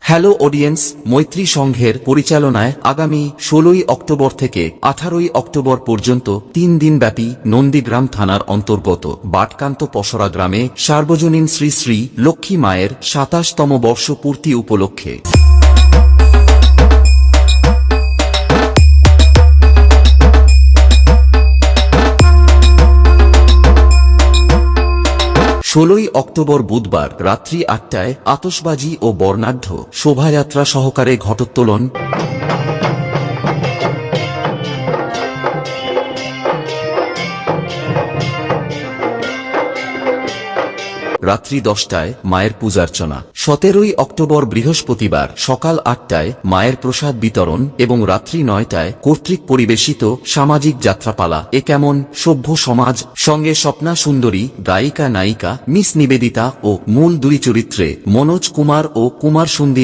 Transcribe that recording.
Hello audience, মৈত্রী সংঘের পরিচালনায় আগামী 16ই অক্টোবর থেকে 18ই অক্টোবর পর্যন্ত 3 দিনব্যাপী নন্দীগ্রাম থানার অন্তর্গত বাটকান্ত পসরা গ্রামে সার্বজনীন শ্রী শ্রী লক্ষ্মী মায়ের 27তম বর্ষপূর্তি উপলক্ষে ষোলোই অক্টোবর বুধবার রাত্রি 8টায় আতশবাজি ও বর্ণাঢ্য শোভাযাত্রা সহকারে ঘটোত্তোলন, রাত্রি 10টায় মায়ের পূজার্চনা। 17ই অক্টোবর বৃহস্পতিবার সকাল 8টায় মায়ের প্রসাদ বিতরণ এবং রাত্রি 9টায় কর্তৃক পরিবেশিত সামাজিক যাত্রাপালা এ কেমন সভ্য সমাজ সঙ্গে স্বপ্না সুন্দরী গায়িকা নায়িকা মিস নিবেদিতা ও মূল দুই চরিত্রে মনোজ কুমার ও কুমার সন্দীপ